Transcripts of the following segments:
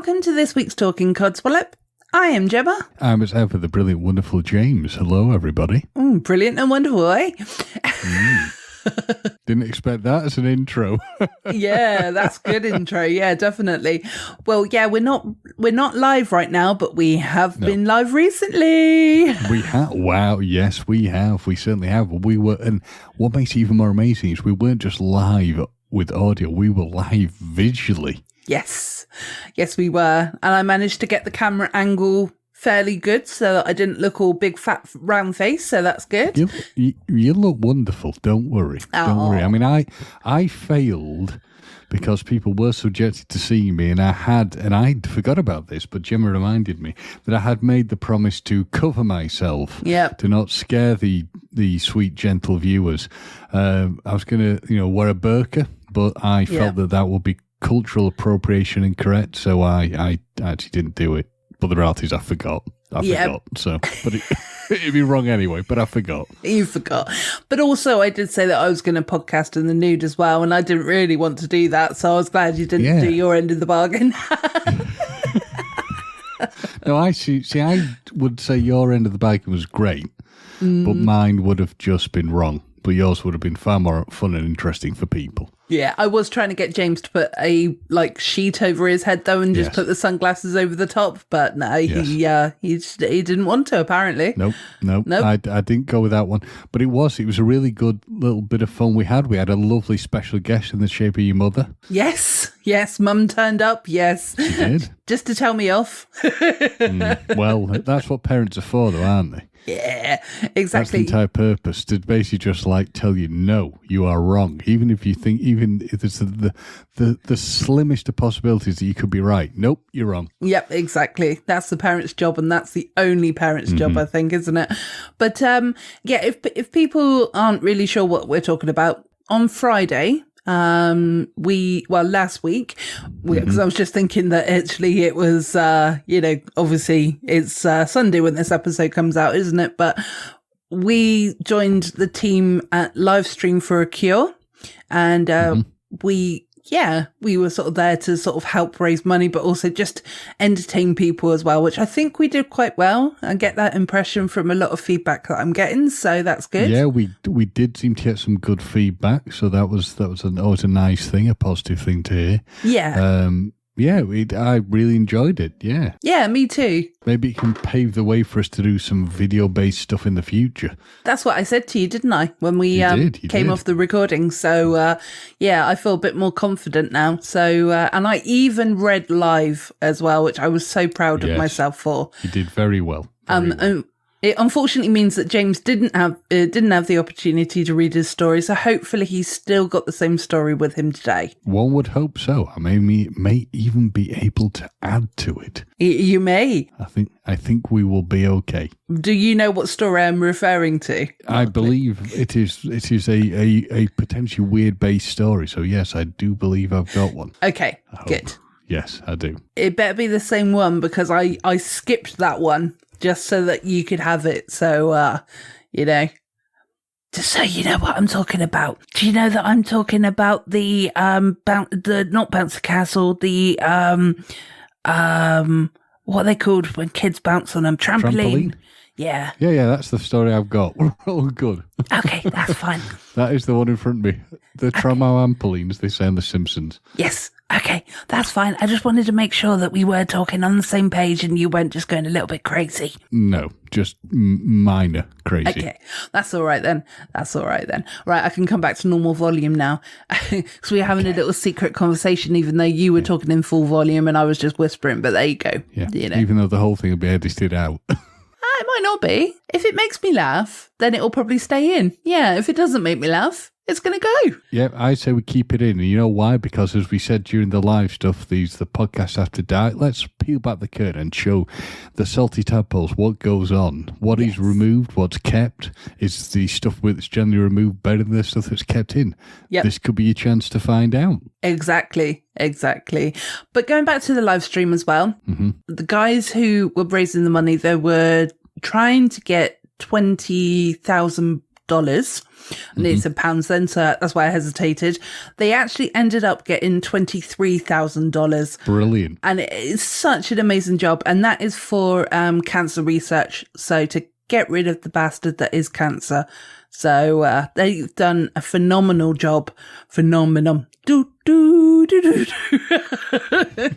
welcome to this week's Talking Codswallop. I am Gemma. I'm as ever the brilliant, wonderful James. Hello, everybody. Brilliant and wonderful, eh? Didn't expect that as an intro. Yeah, that's good intro. Yeah, definitely. Well, yeah, we're not live right now, but we have been live recently. We have. Wow, yes, we have. We certainly have. We were, and what makes it even more amazing is we weren't just live with audio. We were live visually. Yes, we were, and I managed to get the camera angle fairly good so that I didn't look all big fat round face, so that's good. You look wonderful, don't worry. Don't worry. I mean, I failed because people were subjected to seeing me, and I forgot about this, but Gemma reminded me that I had made the promise to cover myself, to not scare the sweet, gentle viewers. I was going to, wear a burqa, but I felt that would be cultural appropriation incorrect, so I actually didn't do it. But the reality is I forgot. So, but it'd be wrong anyway, but I forgot. You forgot. But also I did say that I was going to podcast in the nude as well, and I didn't really want to do that, so I was glad you didn't do your end of the bargain. No, I see, I would say your end of the bargain was great, but mine would have just been wrong. But yours would have been far more fun and interesting for people. Yeah, I was trying to get James to put a sheet over his head though, and just put the sunglasses over the top. But no, he didn't want to. Apparently, nope. I didn't go with that one. But it was a really good little bit of fun we had. We had a lovely special guest in the shape of your mother. Yes, Mum turned up. Yes, she did. Just to tell me off. Well, that's what parents are for, though, aren't they? Yeah, exactly. That's the entire purpose, to basically just tell you, no, you are wrong. Even if it's the slimmest of possibilities that you could be right. Nope, you're wrong. Yep, exactly. That's the parent's job, and that's the only parent's job, I think, isn't it? But if people aren't really sure what we're talking about, on Friday, last week, because I was just thinking that actually it was, obviously it's Sunday when this episode comes out, isn't it? But we joined the team at LIVESTREAM for a Cure, and we were sort of there to sort of help raise money, but also just entertain people as well, which I think we did quite well. I get that impression from a lot of feedback that I'm getting, so that's good. Yeah, we did seem to get some good feedback, so that was always a nice thing, a positive thing to hear. Yeah. I really enjoyed it, yeah. Yeah, me too. Maybe it can pave the way for us to do some video-based stuff in the future. That's what I said to you, didn't I, when we came off the recording? So, I feel a bit more confident now. So, and I even read live as well, which I was so proud of myself for. You did very well. It unfortunately means that James didn't have the opportunity to read his story, so hopefully he's still got the same story with him today. One would hope so. I may even be able to add to it. You may. I think we will be okay. Do you know what story I'm referring to? I believe it is a potentially weird-based story. So yes, I do believe I've got one. Okay, good. Yes, I do. It better be the same one, because I skipped that one just so that you could have it. So, just so you know what I'm talking about. Do you know that I'm talking about the not bouncer castle, the what are they called when kids bounce on them? Trampoline. Yeah. Yeah, that's the story I've got. We're all good. Okay, that's fine. That is the one in front of me. The trampolines, they say in The Simpsons. Yes. Okay, that's fine. I just wanted to make sure that we were talking on the same page and you weren't just going a little bit crazy. No, just minor crazy. Okay, that's all right then. Right, I can come back to normal volume now. Because we were having a little secret conversation, even though you were talking in full volume and I was just whispering, but there you go. Yeah, even though the whole thing will be edited out. It might not be. If it makes me laugh, then it'll probably stay in. Yeah, if it doesn't make me laugh, it's going to go. Yeah, I say we keep it in. And you know why? Because as we said during the live stuff, the podcasts have to die. Let's peel back the curtain and show the salty tadpoles what goes on. What is removed, what's kept. Is the stuff that's generally removed better than the stuff that's kept in? Yep. This could be your chance to find out. Exactly. But going back to the live stream as well, the guys who were raising the money, they were trying to get 20,000 And it said pounds then, so that's why I hesitated. They actually ended up getting $23,000. Brilliant. And it is such an amazing job. And that is for cancer research. So to get rid of the bastard that is cancer. So they've done a phenomenal job. Phenomenal. Do, do, do, do, do.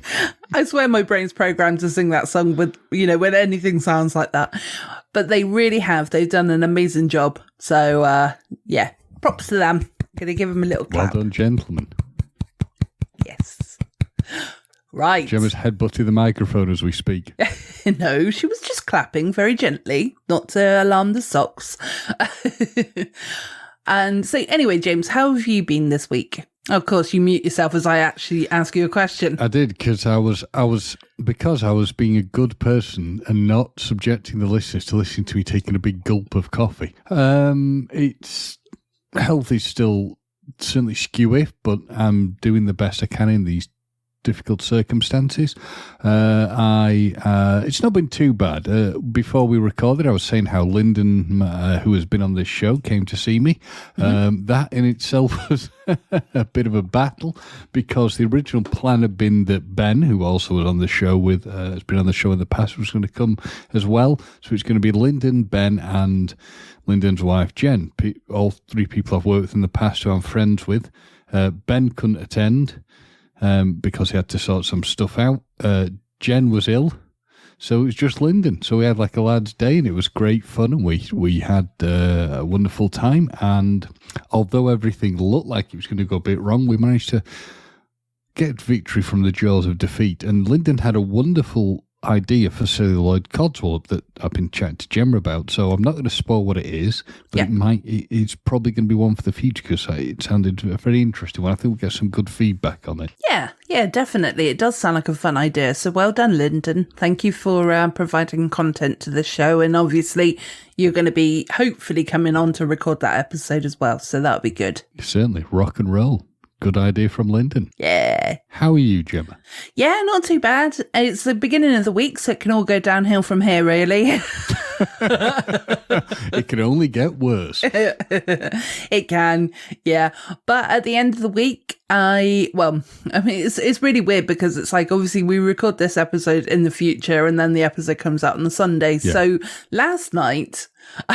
I swear my brain's programmed to sing that song with, when anything sounds like that. But they really have. They've done an amazing job. So, yeah, props to them. Gonna give them a little clap. Well done, gentlemen. Yes. Right. Gemma's headbutting the microphone as we speak. No, she was just clapping very gently, not to alarm the socks. And so anyway, James, how have you been this week? Of course, you mute yourself as I actually ask you a question. I did, because I was being a good person and not subjecting the listeners to listening to me taking a big gulp of coffee. It's health is still certainly skewy, but I'm doing the best I can in these difficult circumstances. It's not been too bad. Before we recorded, I was saying how Lyndon, who has been on this show, came to see me. That in itself was a bit of a battle, because the original plan had been that Ben, who also was on the show has been on the show in the past, was going to come as well. So it's going to be Lyndon, Ben, and Lyndon's wife Jen. All three people I've worked with in the past who I'm friends with. Ben couldn't attend because he had to sort some stuff out. Jen was ill, so it was just Lyndon. So we had like a lad's day, and it was great fun, and we had a wonderful time. And although everything looked like it was going to go a bit wrong, we managed to get victory from the jaws of defeat. And Lyndon had a wonderful idea for celluloid codswallop that I've been chatting to Gemma about, so I'm not going to spoil what it is, but it's probably going to be one for the future, because it sounded a very interesting one. I think we'll get some good feedback on it. Yeah, definitely. It does sound like a fun idea, so well done, Lyndon. Thank you for providing content to the show, and obviously you're going to be hopefully coming on to record that episode as well, so that'll be good. Certainly, rock and roll. Good idea from Lyndon. Yeah. How are you, Gemma? Yeah, not too bad. It's the beginning of the week, so it can all go downhill from here, really. It can only get worse. It can, yeah. But at the end of the week, it's really weird, because it's like, obviously we record this episode in the future, and then the episode comes out on the Sunday. Yeah. So last night...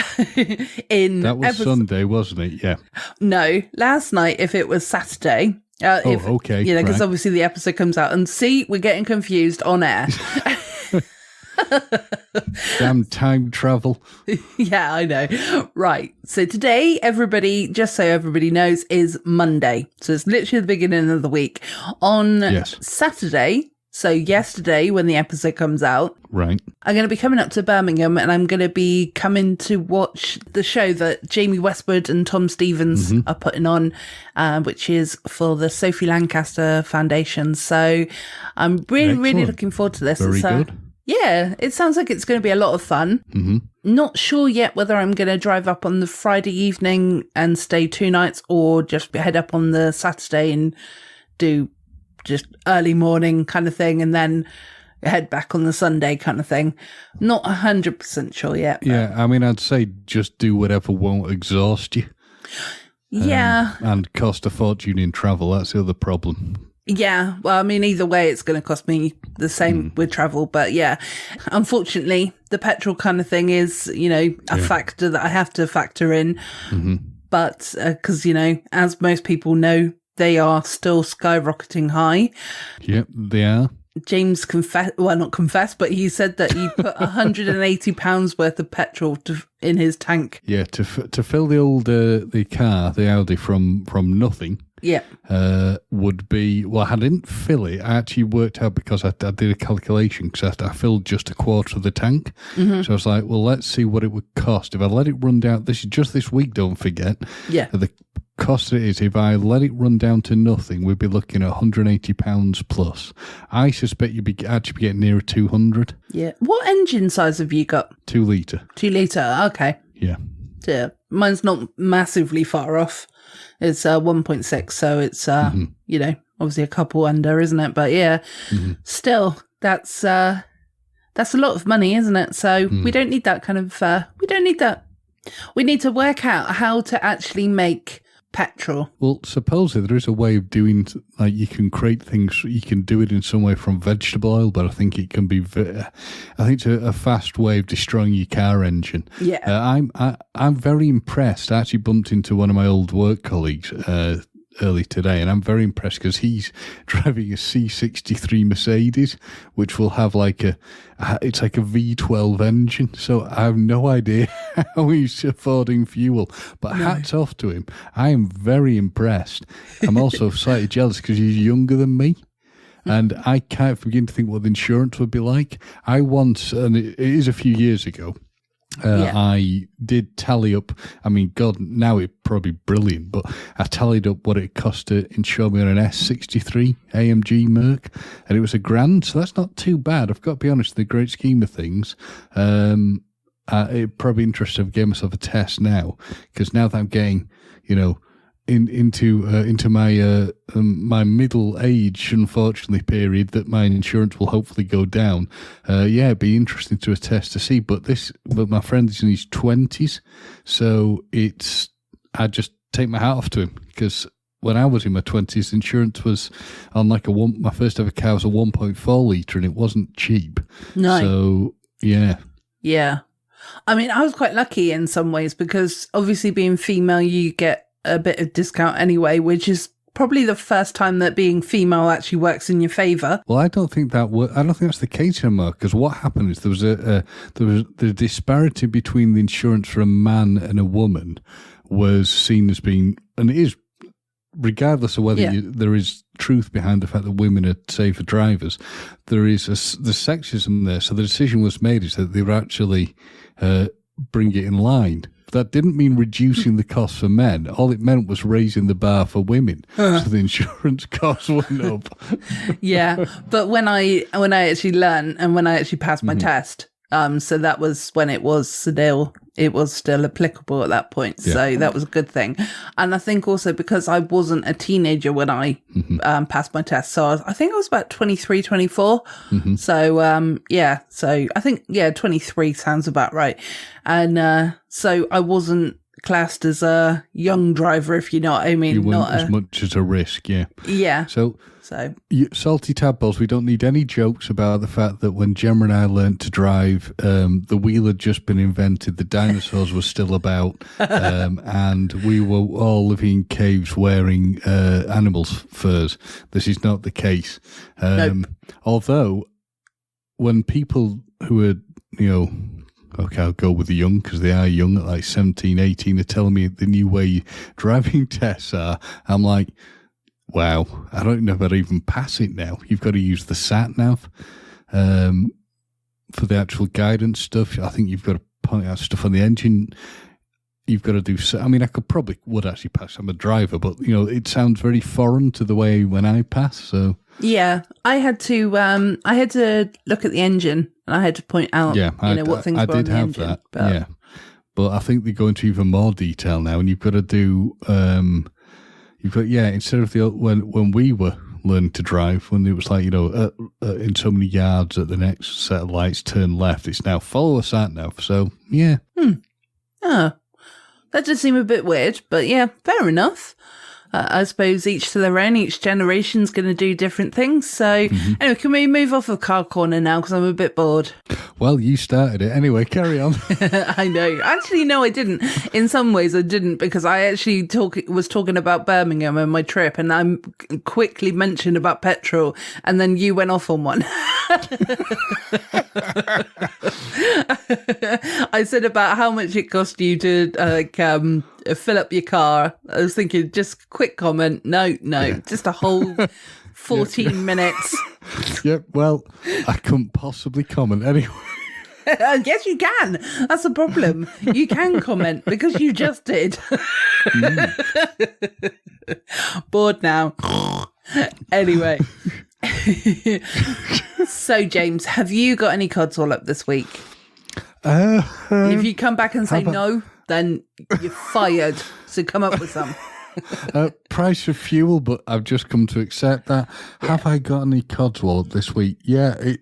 that was Sunday, wasn't it? Yeah. No, last night, if it was Saturday. Okay. Because obviously the episode comes out, and see, we're getting confused on air. Damn time travel. Yeah, I know. Right. So today, everybody, just so everybody knows, is Monday. So it's literally the beginning of the week. On Saturday, so yesterday, when the episode comes out, right, I'm going to be coming up to Birmingham, and I'm going to be coming to watch the show that Jamie Westwood and Tom Stevens are putting on, which is for the Sophie Lancaster Foundation. So I'm really looking forward to this. Very good. Yeah, it sounds like it's going to be a lot of fun. Not sure yet whether I'm going to drive up on the Friday evening and stay 2 nights, or just head up on the Saturday and do just early morning kind of thing, and then head back on the Sunday kind of thing. Not 100% sure yet. But. Yeah, I mean, I'd say just do whatever won't exhaust you. Yeah. And cost a fortune in travel. That's the other problem. Yeah, well, I mean, either way, it's going to cost me the same with travel. But yeah, unfortunately, the petrol kind of thing is, a factor that I have to factor in. But because, as most people know, they are still skyrocketing high. Yep, they are. James not confessed, but he said that he put £180 worth of petrol in his tank. Yeah, to fill the old the car, the Audi from nothing. Yeah. Would be, well, I didn't fill it. I actually worked out, because I did a calculation, because I filled just a quarter of the tank. So I was like, well, let's see what it would cost if I let it run down. This is just this week, don't forget. Yeah. The cost it is, if I let it run down to nothing, we'd be looking at £180 plus. I suspect you'd be actually getting nearer 200. Yeah. What engine size have you got? 2 litre. 2 litre, okay. Yeah. Yeah. Mine's not massively far off. It's 1.6, so it's obviously a couple under, isn't it? But yeah, still, that's a lot of money, isn't it? So we don't need that kind of we don't need that We need to work out how to actually make petrol. Well, supposedly there is a way of doing, like, you can create things, you can do it in some way from vegetable oil, but I think it can be, I think it's a fast way of destroying your car engine. Yeah. I'm very impressed. I actually bumped into one of my old work colleagues early today, and I'm very impressed because he's driving a C63 Mercedes, which will have it's like a V12 engine. So I have no idea how he's affording fuel, but hats off to him. I am very impressed. I'm also slightly jealous because he's younger than me. And I can't begin to think what the insurance would be like. I once, and it is a few years ago, I did tally up, I mean, God, now it's probably brilliant, but I tallied up what it cost to insure me on an S63 AMG Merc, and it was $1,000, so that's not too bad. I've got to be honest, in the great scheme of things, it'd probably be interesting to give myself a test now, because now that I'm getting, into my my middle age, unfortunately, period that my insurance will hopefully go down. It'd be interesting to attest to see. But my friend is in his 20s, so I just take my hat off to him, because when I was in my 20s, insurance was on my first ever car was a 1.4 litre, and it wasn't cheap. No. So yeah. Yeah. I mean, I was quite lucky in some ways, because obviously being female, you get a bit of discount anyway, which is probably the first time that being female actually works in your favour. Well, I don't think that's the case anymore, because what happened is there was the disparity between the insurance for a man and a woman was seen as being, and it is, regardless of whether there is truth behind the fact that women are safer drivers, there is the sexism there. So the decision was made is that they would actually bring it in line. That didn't mean reducing the cost for men. All it meant was raising the bar for women. So the insurance costs went up. Yeah, but when I actually learned and when I actually passed my test, so that was when it was still applicable at that point. Yeah. So that was a good thing. And I think also because I wasn't a teenager when I passed my test, so I think I was about 23, 24. Mm-hmm. So, so I think, 23 sounds about right. And so I wasn't classed as a young driver, if you know what I mean. You weren't as much as a risk, yeah. Yeah. So Salty Tadpoles, we don't need any jokes about the fact that when Gemma and I learnt to drive, the wheel had just been invented, the dinosaurs were still about, and we were all living in caves wearing animals' furs. This is not the case. Nope. Although, when people who are, okay, I'll go with the young, because they are young at like 17, 18, are telling me the new way driving tests are, I'm like, wow, I don't know if I'd even pass it now. You've got to use the sat-nav for the actual guidance stuff. I think you've got to point out stuff on the engine. You've got to do... I mean, would actually pass. I'm a driver, but, it sounds very foreign to the way when I pass, so... Yeah, I had to look at the engine, and I had to point out, what things were on the engine. I did have that, yeah. But I think they go into even more detail now, and you've got to do... instead of when we were learning to drive, when it was like, in so many yards at the next set of lights, turn left, it's now follow a sat-nav, so, yeah. Oh, that does seem a bit weird, but yeah, fair enough. I suppose each to their own. Each generation's going to do different things. So anyway, can we move off of Car Corner now, because I'm a bit bored? Well, you started it. Anyway, carry on. I know. Actually, no, I didn't. In some ways, I didn't, because I actually was talking about Birmingham and my trip, and I quickly mentioned about petrol, and then you went off on one. I said about how much it cost you to fill up your car. I was thinking, just quick comment. No, just a whole 14 minutes. Yep, well, I couldn't possibly comment anyway. Yes, you can. That's the problem. You can comment because you just did. Bored now. Anyway. So, James, have you got any codswall up this week? If you come back and say no, then you're fired. So come up with some. Price of fuel, but I've just come to accept that. Yeah. Have I got any codswall up this week? Yeah.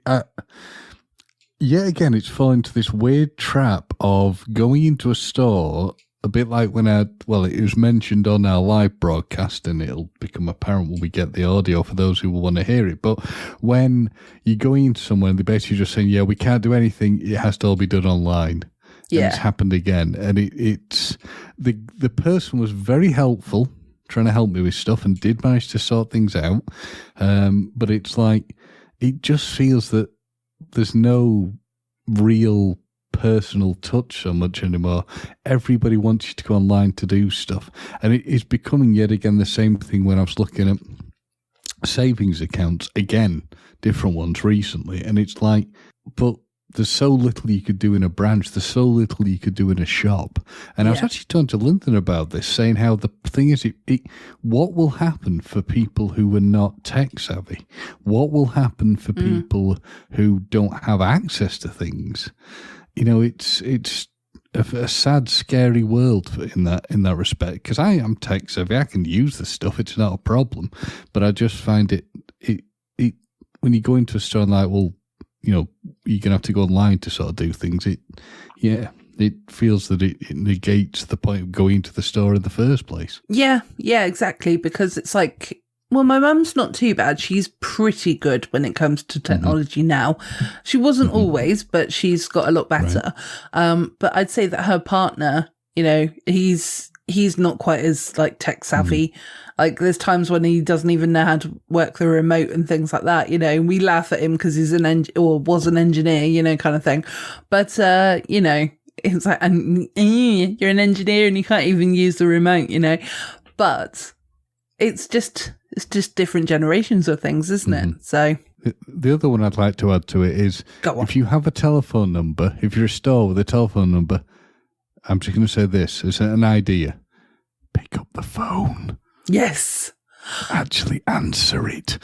yet again, it's fallen into this weird trap of going into a store, a bit like when it was mentioned on our live broadcast, and it'll become apparent when we get the audio for those who will want to hear it. But when you're going into somewhere and they're basically just saying, yeah, we can't do anything, it has to all be done online. Yeah. And it's happened again. And it's the person was very helpful, trying to help me with stuff, and did manage to sort things out. But it's like, it just feels that there's no real personal touch so much anymore. Everybody wants you to go online to do stuff. And it is becoming yet again the same thing when I was looking at savings accounts, again, different ones recently. And it's like, but there's so little you could do in a branch. There's so little you could do in a shop. And I was actually talking to Lyndon about this, saying how the thing is, what will happen for people who are not tech savvy? What will happen for people who don't have access to things? You know, it's a sad, scary world in that respect. Because I am tech savvy, I can use this stuff. It's not a problem. But I just find it when you go into a store and like, well, you know, you're gonna have to go online to sort of do things. It feels that it negates the point of going to the store in the first place. Yeah, exactly. Because it's like, well, my mum's not too bad. She's pretty good when it comes to technology now. She wasn't always, but she's got a lot better. Right. But I'd say that her partner, you know, he's not quite as like tech savvy. Like there's times when he doesn't even know how to work the remote and things like that. You know, we laugh at him because he's was an engineer, you know, kind of thing. But you know, it's like, you're an engineer and you can't even use the remote, you know. But it's just different generations of things, isn't it? So the other one I'd like to add to it is, if you have a telephone number, if you're a store with a telephone number, I'm just going to say this as an idea: pick up the phone. Yes. Actually answer it.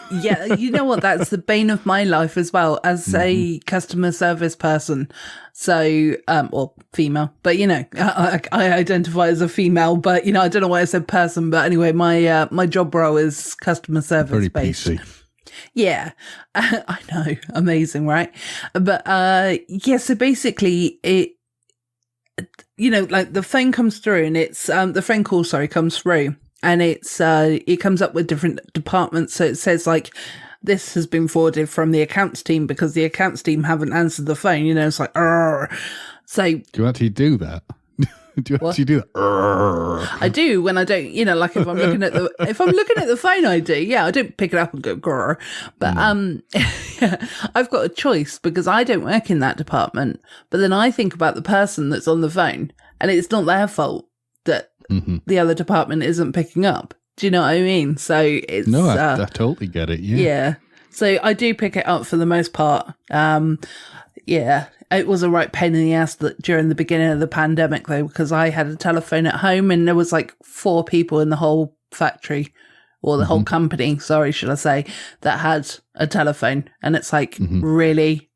Yeah, you know what? That's the bane of my life as well, as a customer service person. So, or female, but you know, I identify as a female, but you know, I don't know why I said person, but anyway, my job role is customer service very based. PC. Yeah, I know. Amazing, right? But, yeah, so basically you know, like the phone comes through and it's, the phone call, comes through. And it comes up with different departments. So it says like, this has been forwarded from the accounts team because the accounts team haven't answered the phone. You know, it's like, Arr. So do you actually do that? Do you actually do that? I do when I don't, you know, like if I'm looking at the phone, I do. Yeah, I don't pick it up and go grrr. But I've got a choice because I don't work in that department. But then I think about the person that's on the phone, and it's not their fault that the other department isn't picking up. Do you know what I mean? So it's I totally get it. Yeah. So I do pick it up for the most part. Yeah, it was a right pain in the ass during the beginning of the pandemic though, because I had a telephone at home and there was like 4 people in the whole factory or the whole company, should I say, that had a telephone. And it's like, really?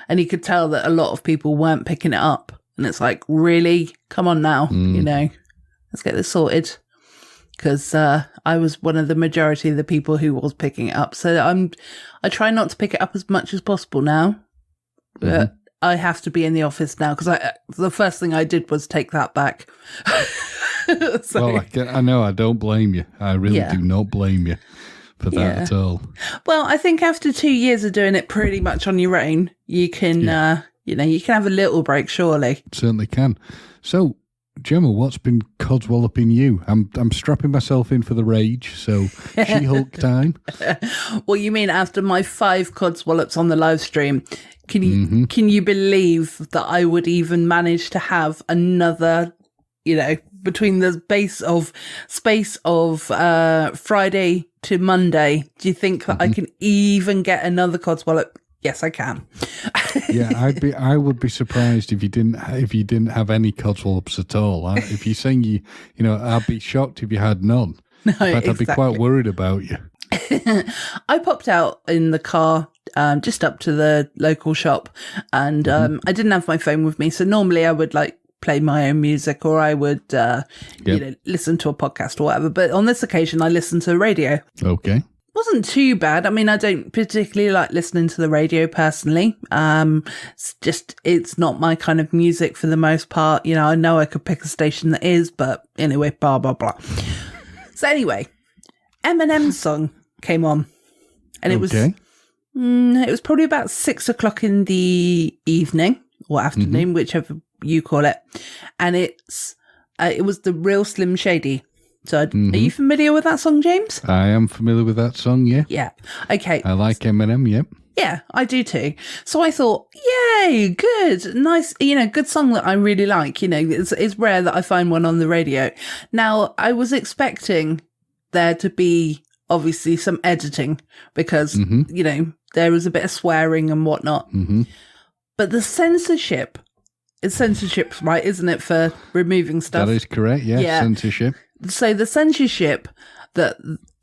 And you could tell that a lot of people weren't picking it up. And it's like, really? Come on now, you know, let's get this sorted. Because I was one of the majority of the people who was picking it up. So I try not to pick it up as much as possible now. But I have to be in the office now because the first thing I did was take that back. Well, I know, I don't blame you. I really do not blame you for that at all. Well, I think after 2 years of doing it pretty much on your own, you can, you know, you can have a little break, surely. Certainly can. So, Gemma, what's been codswalloping you? I'm strapping myself in for the rage, so She-Hulk time. Well, you mean after my 5 codswallops on the live stream, can you believe that I would even manage to have another, you know, between the space of Friday to Monday? Do you think that I can even get another codswallop? Yes, I can. Yeah, I would be surprised if you didn't have any codswallops at all. If you're saying you know, I'd be shocked if you had none. No, in fact, I'd be quite worried about you. I popped out in the car just up to the local shop, and I didn't have my phone with me. So normally I would like play my own music, or I would you know, listen to a podcast or whatever. But on this occasion, I listened to the radio. Okay. wasn't too bad. I mean, I don't particularly like listening to the radio personally. It's not my kind of music for the most part. You know I could pick a station that is, but anyway, blah, blah, blah. So anyway, Eminem's song came on, and it was probably about 6 o'clock in the evening or afternoon, whichever you call it. And it was the Real Slim Shady. So are you familiar with that song, James? I am familiar with that song, yeah. Yeah. Okay. I like Eminem, yep. Yeah, I do too. So I thought, yay, good, nice, good song that I really like. It's rare that I find one on the radio. Now, I was expecting there to be obviously some editing because, there was a bit of swearing and whatnot. Mm-hmm. But the censorship, it's censorship, right, isn't it, for removing stuff? That is correct, yeah. Censorship. So the censorship that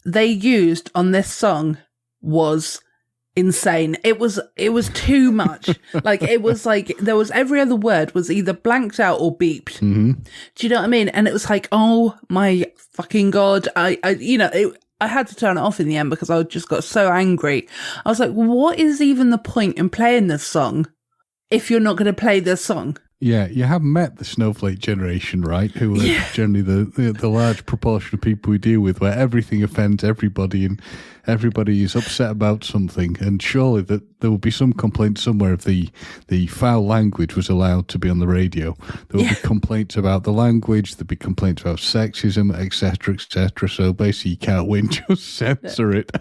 they used on this song was insane. It was too much. It was like there was every other word was either blanked out or beeped. Mm-hmm. Do you know what I mean? And it was like, oh my fucking God. I had to turn it off in the end because I just got so angry. I was like, what is even the point in playing this song if you're not going to play this song? Yeah, you have met the snowflake generation, right? Who are generally the large proportion of people we deal with, where everything offends everybody and everybody is upset about something. And surely that there will be some complaint somewhere if the foul language was allowed to be on the radio. There will be complaints about the language, there'll be complaints about sexism, etc., etc. So basically, you can't win, just censor it.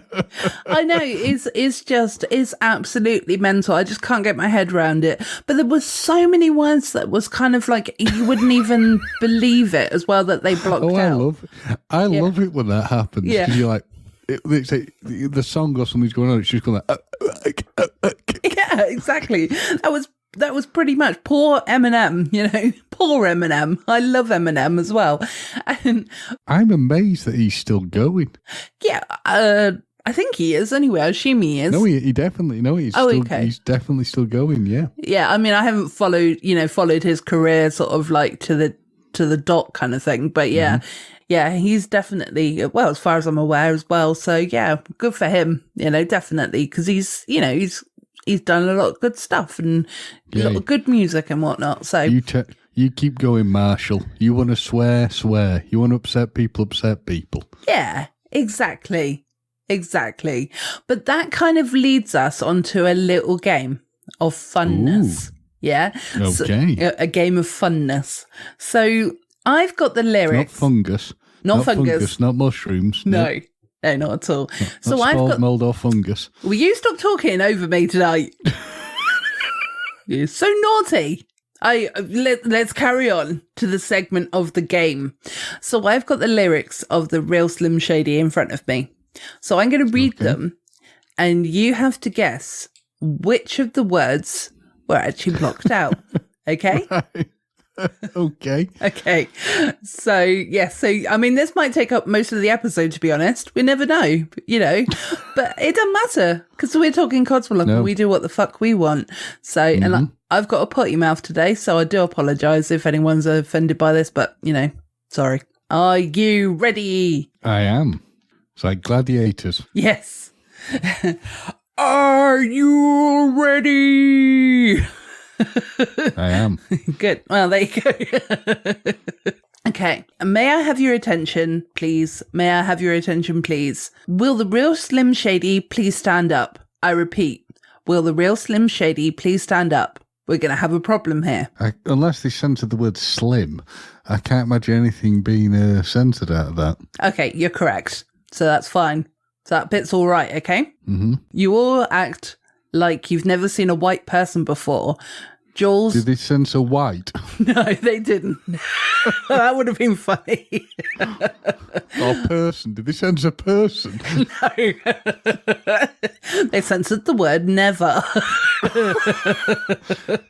I know, it's absolutely mental. I just can't get my head around it. But there were so many words that was kind of like you wouldn't even believe it as well that they blocked out. I love it when that happens. Yeah. You're like, the song or something's going on, it's just going like, yeah, exactly. That was pretty much poor Eminem, poor Eminem. I love Eminem as well. And I'm amazed that he's still going. Yeah, I think he is anyway. I assume he is. No, he definitely. No, he's he's definitely still going. Yeah. Yeah, I mean, I haven't followed his career sort of like to the dot kind of thing, but yeah, he's definitely well as far as I'm aware as well. So yeah, good for him. Definitely because he's done a lot of good stuff and a lot of good music and whatnot. So you keep going, Marshall. You want to swear. You want to upset people. Yeah, exactly. But that kind of leads us onto a little game of funness. Ooh. Yeah. Okay. So, a game of funness. So I've got the lyrics. Not fungus. Not fungus. Not mushrooms. No, not at all. So I've got mold or fungus. Will you stop talking over me tonight? You're so naughty. Let's carry on to the segment of the game. So I've got the lyrics of the Real Slim Shady in front of me. So I'm going to read them, and you have to guess which of the words were actually blocked out. Okay? Okay. Okay. So, I mean, this might take up most of the episode, to be honest. We never know, but it doesn't matter because we're talking Codswallop and we do what the fuck we want. So, and I've got a potty mouth today, so I do apologise if anyone's offended by this, but, sorry. Are you ready? I am. It's like gladiators. Yes. Are you ready? I am. Good. Well, there you go. Okay. May I have your attention, please? Will the Real Slim Shady please stand up? I repeat, will the Real Slim Shady please stand up? We're going to have a problem here. Unless they censored the word slim, I can't imagine anything being censored out of that. Okay, you're correct. So that's fine. So that bit's all right, okay? Mm-hmm. You all act like you've never seen a white person before. Jules... Did they censor white? No, they didn't. That would have been funny. Or person. Did they censor person? No. They censored the word never.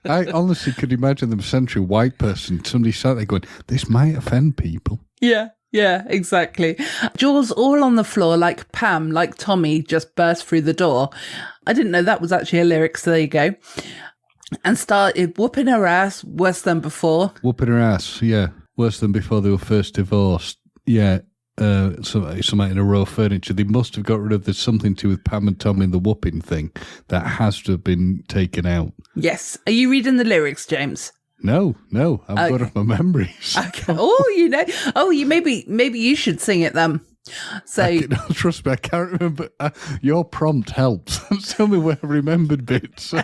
I honestly could imagine them censoring white person. Somebody sat there going, this might offend people. Yeah, exactly. Jules all on the floor like Pam, like Tommy, just burst through the door. I didn't know that was actually a lyric, so there you go. And started whooping her ass worse than before. Whooping her ass, yeah. Worse than before they were first divorced. Yeah. something in a row of furniture. They must have got rid of something to do with Pam and Tom in the whooping thing that has to have been taken out. Yes. Are you reading the lyrics, James? No, I've got off my memories. Okay. Maybe you should sing it then. So trust me, I can't remember. Your prompt helps. Tell me where I remembered bits.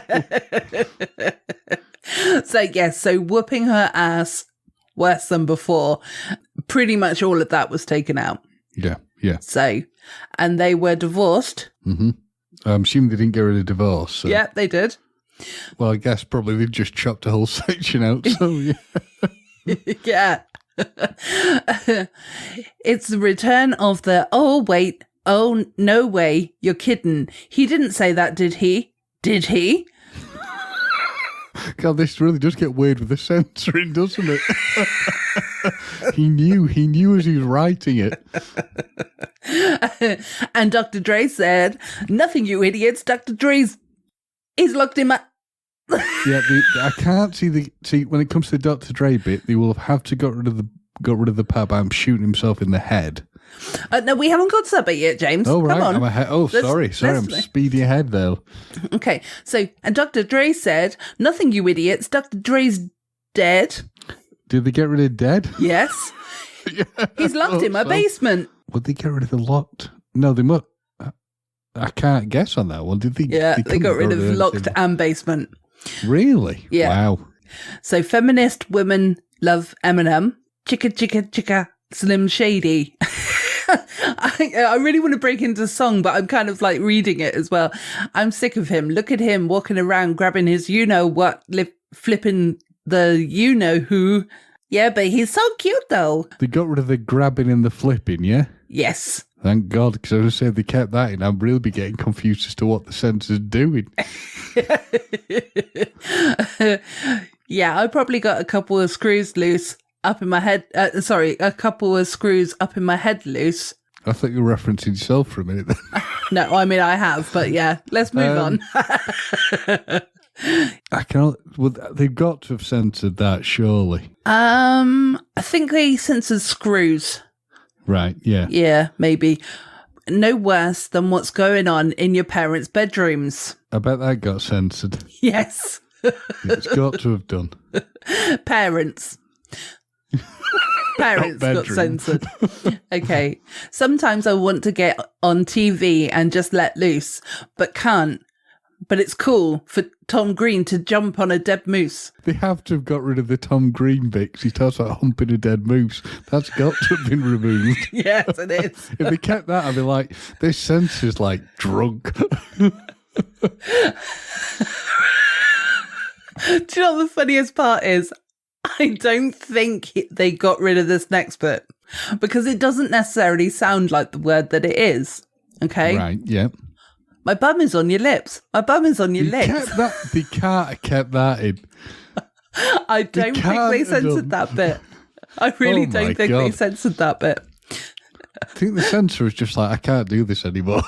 So whooping her ass worse than before. Pretty much all of that was taken out. Yeah. So, and they were divorced. Mm-hmm. I'm assuming they didn't get rid of divorce. So. Yeah, they did. Well, I guess probably they've just chopped a whole section out. So yeah. Yeah. It's the return of the, oh, wait, oh, no way, you're kidding. He didn't say that, did he? Did he? God, this really does get weird with the censoring, doesn't it? He knew as he was writing it. And Dr. Dre said, nothing, you idiots. Dr. Dre's, he's locked in my... Yeah, I can't see when it comes to the Dr. Dre bit, they will have to got rid of the part by him shooting himself in the head. No, we haven't got to that bit yet, James. Oh, right. Come on. Sorry. I'm speedy ahead, though. Okay, so, and Dr. Dre said, nothing, you idiots. Dr. Dre's dead. Did they get rid of dead? Yes. Yeah, he's locked in my basement. Would they get rid of the locked? No, they must. I can't guess on that one. Did they? Yeah, they got rid of locked and basement. Really? Yeah. Wow. So feminist women love Eminem. Chicka, chicka, chicka, Slim Shady. I really want to break into song, but I'm kind of like reading it as well. I'm sick of him. Look at him walking around grabbing his you-know-what, flipping the you-know-who. Yeah, but he's so cute, though. They got rid of the grabbing and the flipping, yeah? Yes. Thank God, because I was saying they kept that in. I'm really getting confused as to what the censor's doing. Yeah, I probably got a couple of screws loose up in my head. A couple of screws up in my head loose. I thought you were referencing yourself for a minute then. No, I mean, I have, but yeah, let's move on. I cannot. Well, they've got to have censored that, surely. I think they censored screws. Right, yeah. Yeah, maybe. No worse than what's going on in your parents' bedrooms. I bet that got censored. Yes. It's got to have done. Parents got censored. Okay. Sometimes I want to get on TV and just let loose, but can't. But it's cool for Tom Green to jump on a dead moose. They have to have got rid of the Tom Green bit because he talks about humping a dead moose. That's got to have been removed. Yes, it is. If they kept that, I'd be like, this censor's like drunk. Do you know what the funniest part is? I don't think they got rid of this next bit because it doesn't necessarily sound like the word that it is. Okay? Right, yeah. My bum is on your lips. My bum is on your lips. They can't have kept that in. I don't think they censored that bit. I really don't think they censored that bit. I think the censor is just like, I can't do this anymore.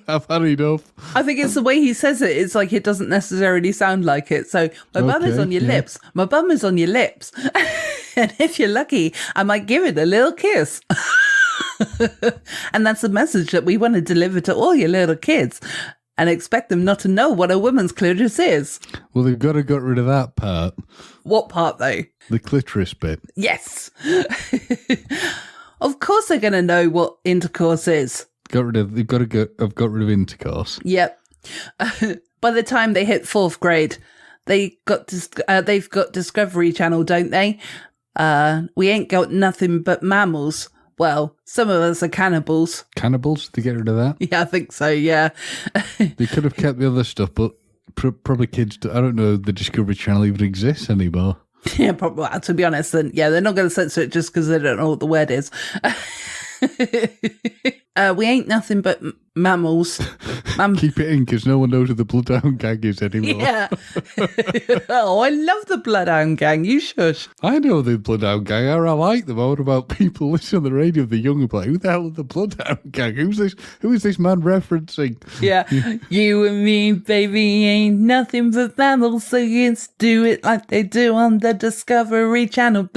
I've had enough. I think it's the way he says it. It's like it doesn't necessarily sound like it. So my bum is on your lips. My bum is on your lips. And if you're lucky, I might give it a little kiss. And that's the message that we want to deliver to all your little kids and expect them not to know what a woman's clitoris is. Well, they've got to get rid of that part. What part, though? The clitoris bit. Yes. Of course they're going to know what intercourse is. They've got to have got rid of intercourse. Yep. By the time they hit 4th grade, they've got Discovery Channel, don't they? We ain't got nothing but mammals. Well, some of us are cannibals. Cannibals? To get rid of that? Yeah, I think so, yeah. They could have kept the other stuff, but probably kids, I don't know the Discovery Channel even exists anymore. Yeah, probably. Well, to be honest, then, yeah, they're not going to censor it just because they don't know what the word is. We ain't nothing but mammals. Keep it in because no one knows who the Bloodhound Gang is anymore. Yeah. Oh, I love the Bloodhound Gang. You shush. I know the Bloodhound Gang are. I like them. What about people listening on the radio, the younger play? Who the hell is the Bloodhound Gang? Who is this man referencing? Yeah. You and me, baby, ain't nothing but mammals, so let's do it like they do on the Discovery Channel.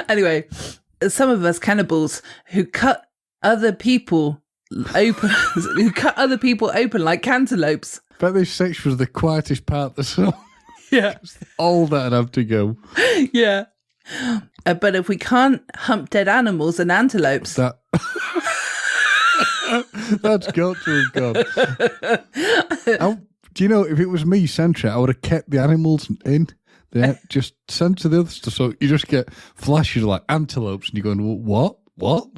Anyway, some of us cannibals who cut other people open, like cantaloupes. But this section was the quietest part of the song. Yeah. All that'd have to go. Yeah. But if we can't hump dead animals and antelopes... That's got to have gone. Do you know, if it was me, Centra, I would have kept the animals in. They just sent to the other stuff. So you just get flashes like antelopes and you're going, what? Well,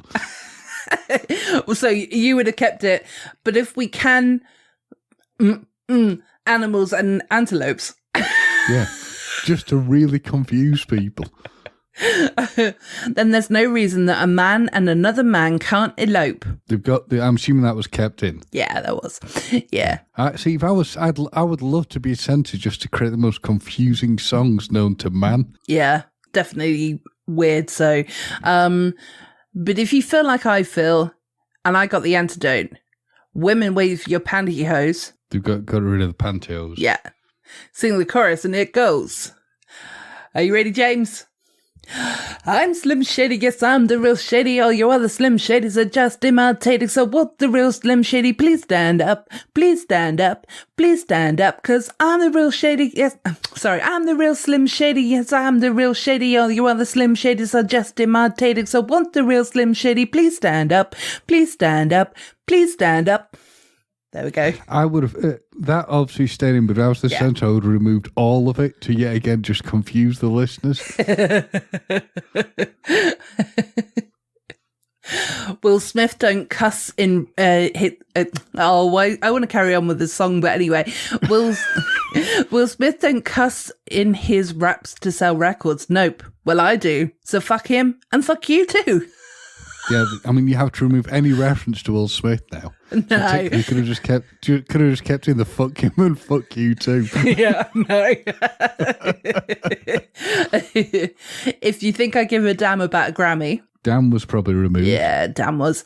so you would have kept it. But if we can animals and antelopes... Yeah, just to really confuse people. Then there's no reason that a man and another man can't elope. I'm assuming that was kept in. Yeah, that was. Yeah. See, if I would love to be sent to just to create the most confusing songs known to man. Yeah, definitely weird. So, but if you feel like I feel, and I got the antidote, women wave your pantyhose. They've got rid of the pantyhose. Yeah. Sing the chorus and it goes. Are you ready, James? I'm Slim Shady, yes, I'm the real Shady. All your other Slim Shadys are just imitating. So won't the real Slim Shady please stand up? Please stand up. Please stand up. Cause I'm the real Shady. Yes, sorry, I'm the real Slim Shady. Yes, I'm the real Shady. All your other Slim Shadys are just imitating. So won't the real Slim Shady please stand up? Please stand up. Please stand up. There we go. I would have, that obviously stayed in, but if I was the centre, I would have removed all of it to yet again just confuse the listeners. Will Smith don't cuss in, I want to carry on with the song, but anyway. Will Smith don't cuss in his raps to sell records. Nope. Well, I do. So fuck him and fuck you too. Yeah, I mean, you have to remove any reference to Will Smith now. No. You could have just kept in the fuck him and fuck you too. Yeah, no. If you think I give a damn about a Grammy. Damn was probably removed. Yeah, damn was.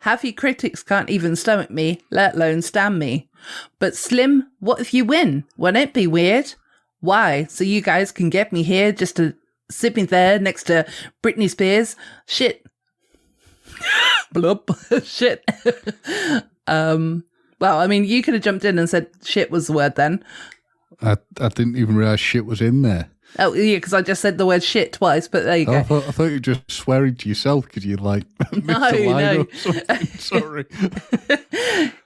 Half your critics can't even stomach me, let alone stand me. But Slim, what if you win? Won't it be weird? Why? So you guys can get me here just to sit me there next to Britney Spears? Shit. Blub. Shit. Well, I mean, you could have jumped in and said shit was the word then. I didn't even realise shit was in there. Oh, yeah, because I just said the word shit twice, but there you go. I thought you were just swearing to yourself because you missed a line or something. Sorry.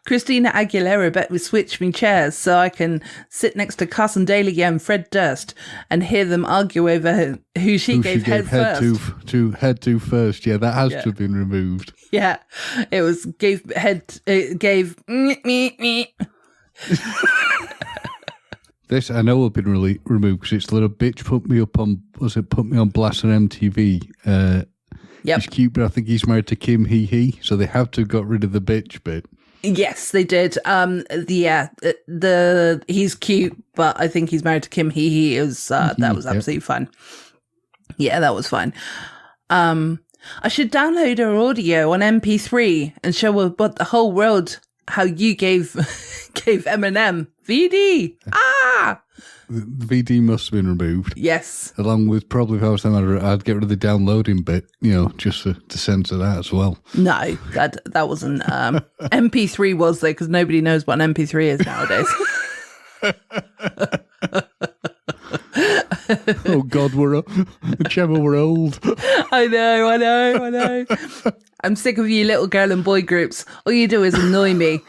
Christina Aguilera bet we switch me chairs so I can sit next to Carson Daly and Fred Durst and hear them argue over who she gave head first. To head to first. Yeah, that has to have been removed. Yeah, it gave me. This I know have been removed because it's little bitch put me on blast on MTV. Yep. He's cute, but I think he's married to Kim he. So they have to have got rid of the bitch bit. Yes, they did. He's cute, but I think he's married to Kim he is that was absolutely fun. Yeah, that was fun. I should download her audio on MP3 and show what the whole world how you gave Eminem VD. The VD must have been removed. Yes. Along with probably if I was them, I'd get rid of the downloading bit, just to censor that as well. No, that wasn't. MP3 was there because nobody knows what an MP3 is nowadays. Oh God, Gemma, we're old. I know. I'm sick of you little girl and boy groups. All you do is annoy me.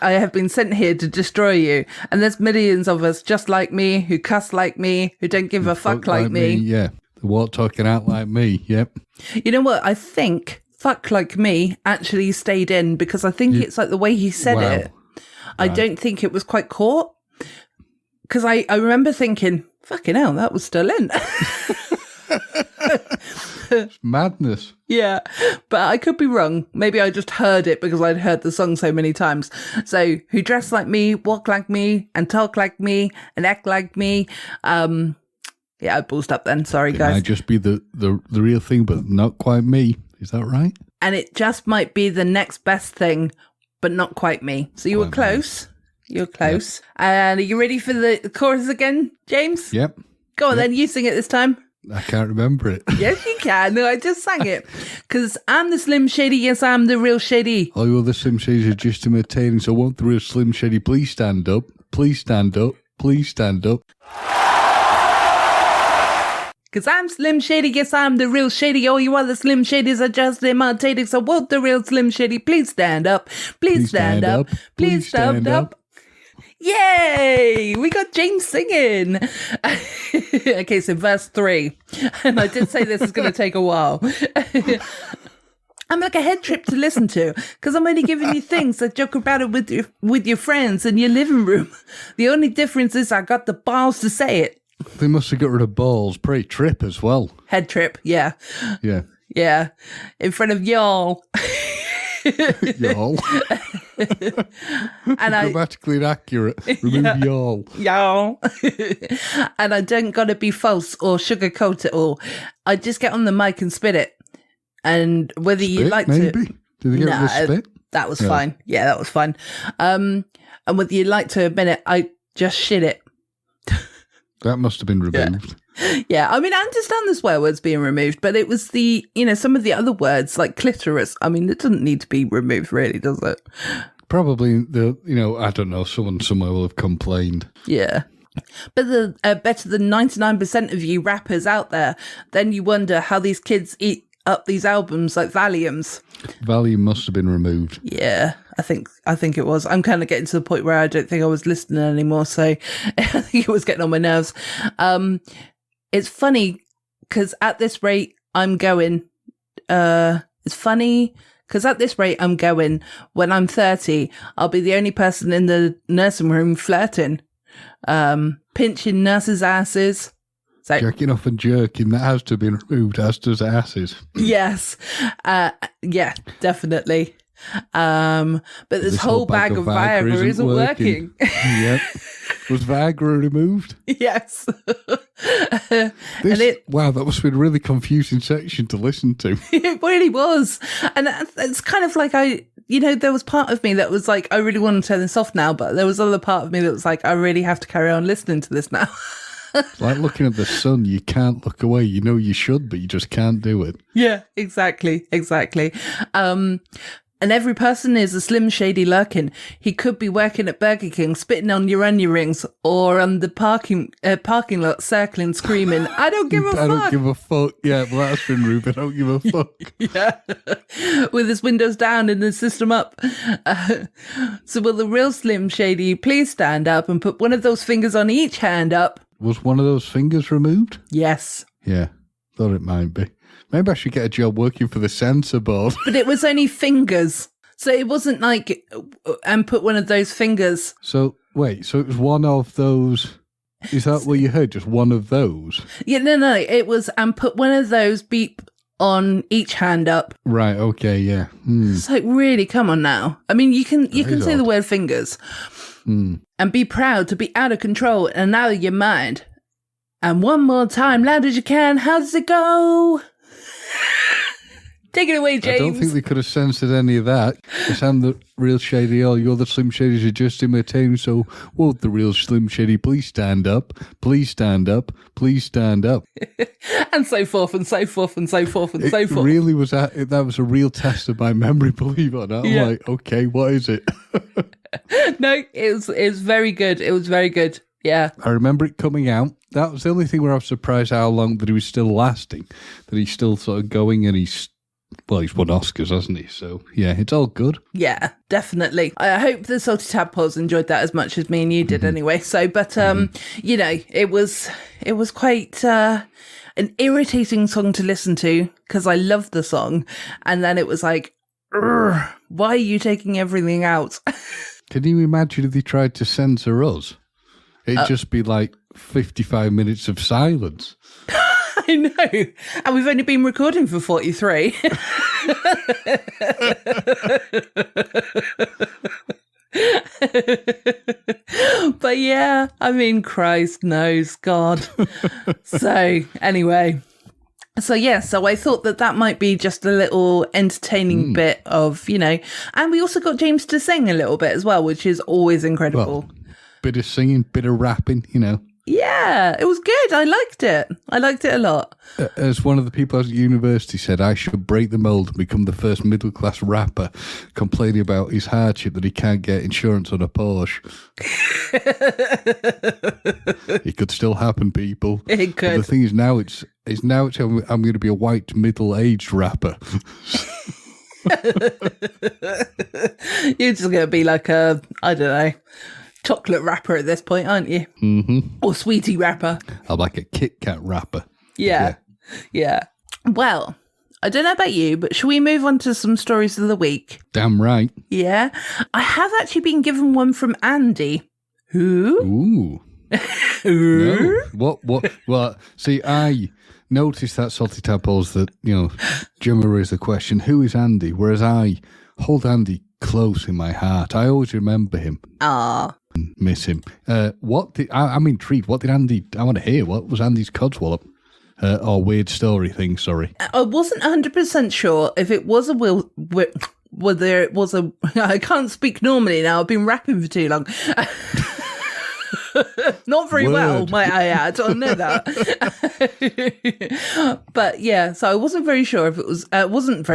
I have been sent here to destroy you. And there's millions of us just like me, who cuss like me, who don't give a fuck like me. Yeah, the walk talking out like me, yep. You know what? I think fuck like me actually stayed in because I think it's like the way he said it. I don't think it was quite caught. Because I remember thinking, fucking hell, that was still in. It's madness. Yeah, but I could be wrong. Maybe I just heard it because I'd heard the song so many times. So, who dress like me, walk like me, and talk like me, and act like me. Yeah, I ballsed up then. Sorry, guys. It might just be the real thing, but not quite me. Is that right? And it just might be the next best thing, but not quite me. So you were close. You're close. Yep. And are you ready for the chorus again, James? Yep. Go on then, you sing it this time. I can't remember it. Yes, you can. No, I just sang it. Because I'm the Slim Shady. Yes, I'm the real Shady. All you other Slim Shadys are just imitating, so won't the real Slim Shady please stand up? Please stand up. Please stand up. Because I'm Slim Shady. Yes, I'm the real Shady. All you other Slim Shadys are just imitating, so won't the real Slim Shady please stand up? Please stand up. Please stand up. Yay! We got James singing. Okay, so verse 3. And I did say this is going to take a while. I'm like a head trip to listen to because I'm only giving you things that joke about it with your friends in your living room. The only difference is I got the balls to say it. They must have got rid of balls. Pretty trip as well. Head trip, yeah. Yeah. Yeah. In front of y'all. Y'all. And grammatically inaccurate. Remove y'all. Y'all. And I don't gotta be false or sugarcoat it all. I just get on the mic and spit it. And whether Spit, you like maybe? to, Did they get rid of spit? That was fine. Yeah, that was fine. And whether you like to admit it, I just shit it. That must have been removed. Yeah, I mean, I understand the swear words being removed, but it was the, some of the other words like clitoris. I mean, it doesn't need to be removed, really, does it? Probably I don't know. Someone somewhere will have complained. Yeah. But the better than 99% of you rappers out there, then you wonder how these kids eat up these albums like Valiums. Valium must have been removed. Yeah, I think it was. I'm kind of getting to the point where I don't think I was listening anymore, so I think it was getting on my nerves. It's funny because at this rate I'm going. It's funny because at this rate I'm going. When I'm 30, I'll be the only person in the nursing room flirting, pinching nurses' asses. So, jerking off and jerking, that has to have been removed, as does asses. Yes. Yeah, definitely. But this whole bag of Viagra isn't working. Yep. Was Viagra removed? Yes. Wow, that must have been a really confusing section to listen to. It really was. And it's kind of like there was part of me that was like, I really want to turn this off now, but there was other part of me that was like, I really have to carry on listening to this now. It's like looking at the sun, you can't look away. You know you should, but you just can't do it. Yeah, exactly. And every person is a Slim Shady lurking. He could be working at Burger King, spitting on your onion rings, or on the parking lot, circling, screaming, I don't give a fuck. I don't give a fuck. Yeah, well, that's been rude. I don't give a fuck. Yeah. With his windows down and his system up. So will the real Slim Shady please stand up and put one of those fingers on each hand up? Was one of those fingers removed? Yes. Yeah, thought it might be. Maybe I should get a job working for the censor board. But it was only fingers. So it wasn't like, and put one of those fingers. So, wait, so it was one of those. Is that what you heard? Just one of those? Yeah, no. It was, and put one of those beep on each hand up. Right, okay, yeah. It's like, really, come on now. I mean, you can say the word fingers. And be proud to be out of control and out of your mind. And one more time, loud as you can. How does it go? Take it away, James. I don't think they could have censored any of that. Because I'm the real Shady. All you other Slim Shadys are just imitating. So won't the real Slim Shady please stand up? Please stand up. Please stand up. And so forth and so forth and so forth and so forth. Really was that was a real test of my memory, believe it or not. I'm like, okay, what is it? No, it was very good. It was very good. Yeah. I remember it coming out. That was the only thing where I was surprised how long that he was still lasting. That he's still sort of going, and he's won Oscars, hasn't he? So, yeah, it's all good. Yeah, definitely. I hope the Salty Tadpoles enjoyed that as much as me and you did anyway. So, but, it was quite an irritating song to listen to because I loved the song. And then it was like, why are you taking everything out? Can you imagine if they tried to censor us? It'd just be like 55 minutes of silence. I know. And we've only been recording for 43. But yeah, I mean, Christ knows, God. So anyway. So I thought that might be just a little entertaining bit of, and we also got James to sing a little bit as well, which is always incredible. Well, bit of singing, bit of rapping, Yeah, it was good. I liked it. I liked it a lot. As one of the people at university said, I should break the mold and become the first middle-class rapper complaining about his hardship that he can't get insurance on a Porsche. It could still happen, people. It could. But the thing is, now I'm going to be a white middle-aged rapper. You're just going to be like a, I don't know, chocolate rapper at this point, aren't you? Mm-hmm. Or sweetie rapper. I'm like a Kit Kat rapper. Yeah. Well, I don't know about you, but shall we move on to some stories of the week? Damn right. Yeah. I have actually been given one from Andy. Who? Ooh. No. What? Well, see, I noticed that Salty Tadpoles that, Gemma raised the question, who is Andy? Whereas I hold Andy close in my heart. I always remember him. Ah. Miss him. I'm intrigued. What did Andy, I want to hear. What was Andy's codswallop? Or weird story thing, sorry. I wasn't 100% sure if it was whether it was a, I can't speak normally now. I've been rapping for too long. Not very well, might I add. I know that. But yeah, so I wasn't very sure if it was, I wasn't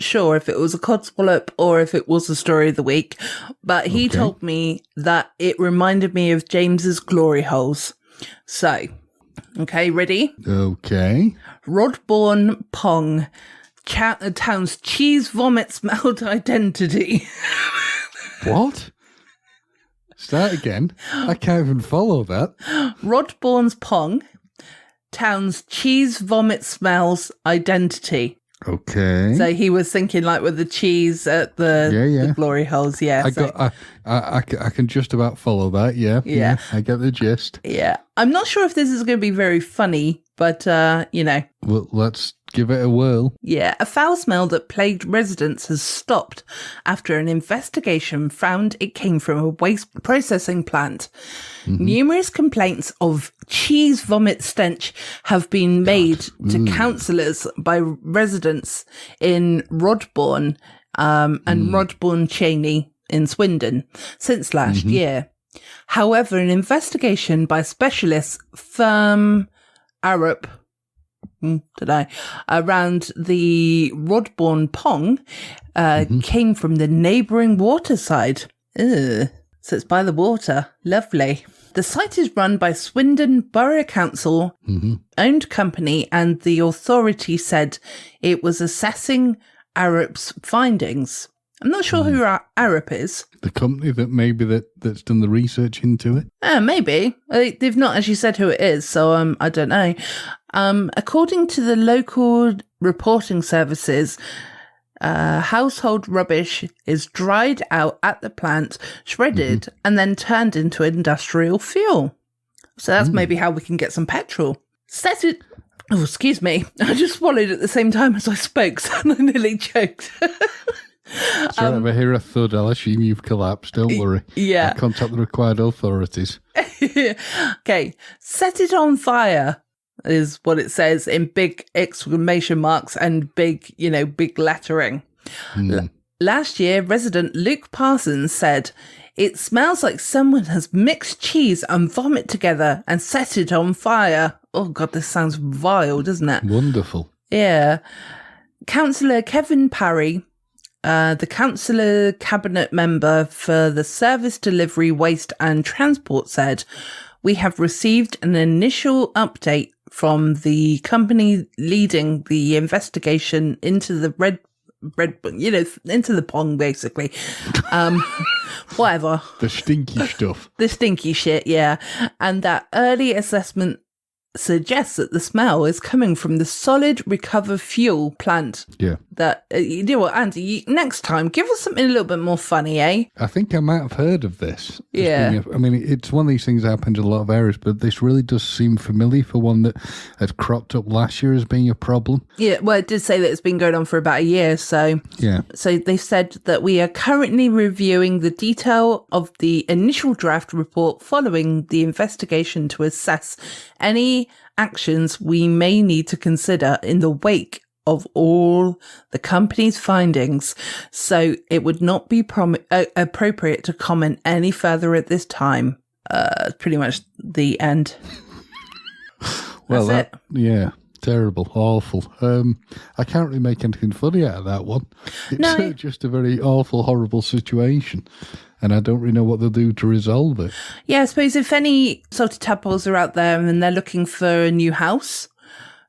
sure if it was a codswallop or if it was a story of the week. But he told me that it reminded me of James's glory holes. So, okay, ready? Okay. Rodbourne Pong, town's cheese vomit smelled identity. What? Start again. I can't even follow that. Rodbourne's Pong, town's cheese vomit smells identity. Okay. So he was thinking like with the cheese at the glory holes. Yeah. I can just about follow that. Yeah. I get the gist. Yeah. I'm not sure if this is going to be very funny, but Well, let's give it a whirl. Yeah, a foul smell that plagued residents has stopped after an investigation found it came from a waste processing plant. Mm-hmm. Numerous complaints of cheese vomit stench have been made to councillors by residents in Rodbourne and Rodbourne Cheney in Swindon since last year. However, an investigation by specialist firm Arup around the Rodbourne Pong came from the neighbouring waterside. Ugh. So it's by the water. Lovely. The site is run by Swindon Borough Council owned company, and the authority said it was assessing Arup's findings. I'm not sure who Arup is. The company that's done the research into it? Maybe. They've not actually said who it is, so I don't know. According to the local reporting services, household rubbish is dried out at the plant, shredded, and then turned into industrial fuel. So that's maybe how we can get some petrol. Oh, excuse me. I just swallowed at the same time as I spoke, so I nearly choked. So if I hear a thud, I'll assume you've collapsed. Don't worry. Yeah. I'll contact the required authorities. Okay. Set it on fire is what it says in big exclamation marks and big lettering. Last year, resident Luke Parsons said, "It smells like someone has mixed cheese and vomit together and set it on fire." Oh, God, this sounds vile, doesn't it? Wonderful. Yeah. Councillor Kevin Parry, the councillor cabinet member for the Service Delivery, Waste and Transport, said, "We have received an initial update from the company leading the investigation into the into the pong, basically. Whatever. The stinky stuff. The stinky shit, yeah. And that early assessment suggests that the smell is coming from the solid recover fuel plant. Yeah. That, you know what, Andy, next time, give us something a little bit more funny, eh? I think I might have heard of this. Yeah. I mean, it's one of these things that happens in a lot of areas, but this really does seem familiar for one that had cropped up last year as being a problem. Yeah, well, it did say that it's been going on for about a year, so... Yeah. So they said that we are currently reviewing the detail of the initial draft report following the investigation to assess any actions we may need to consider in the wake of all the company's findings. So it would not be appropriate to comment any further at this time. pretty much the end. Well, That's it. Yeah, terrible, awful. I can't really make anything funny out of that one. It's just a very awful, horrible situation, and I don't really know what they'll do to resolve it. Yeah, I suppose if any salted tadpoles are out there and they're looking for a new house,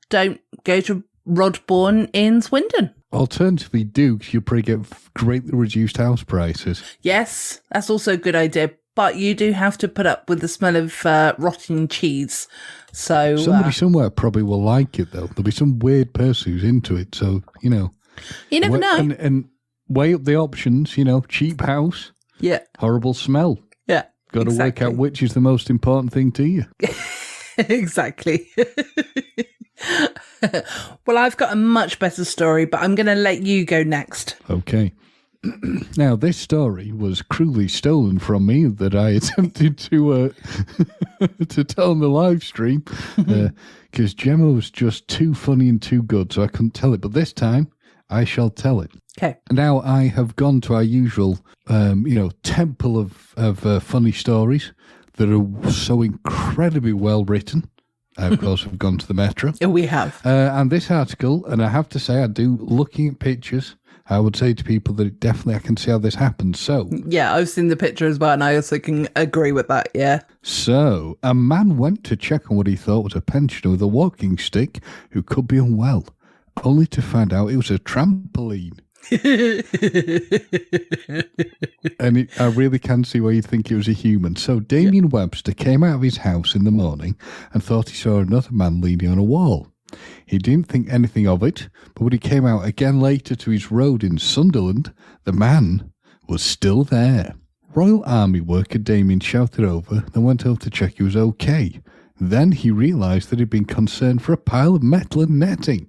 don't go to Rodbourne in Swindon. Alternatively, do, because you'll probably get greatly reduced house prices. Yes, that's also a good idea, but you do have to put up with the smell of rotting cheese. So somebody somewhere probably will like it, though. There'll be some weird person who's into it, so, you know. You never know. And weigh up the options, you know, cheap house, horrible smell. Yeah, got to work out which is the most important thing to you. Exactly. Well, I've got a much better story, but I'm going to let you go next. Okay. Now, this story was cruelly stolen from me that I attempted to to tell on the live stream because Gemma was just too funny and too good, so I couldn't tell it. But this time, I shall tell it. Okay. Now, I have gone to our usual, temple of funny stories that are so incredibly well written. Of course, we've gone to the Metro. We have. And this article, and I have to say, looking at pictures, I would say to people that definitely I can see how this happened. So, yeah, I've seen the picture as well, and I also can agree with that, yeah. So, a man went to check on what he thought was a pensioner with a walking stick who could be unwell, only to find out it was a trampoline. And I really can see why you think it was a human. So Damien Webster came out of his house in the morning and thought he saw another man leaning on a wall. He didn't think anything of it, but when he came out again later to his road in Sunderland, the man was still there. Royal Army worker Damien shouted over, then went over to check he was okay. Then he realised that he'd been concerned for a pile of metal and netting.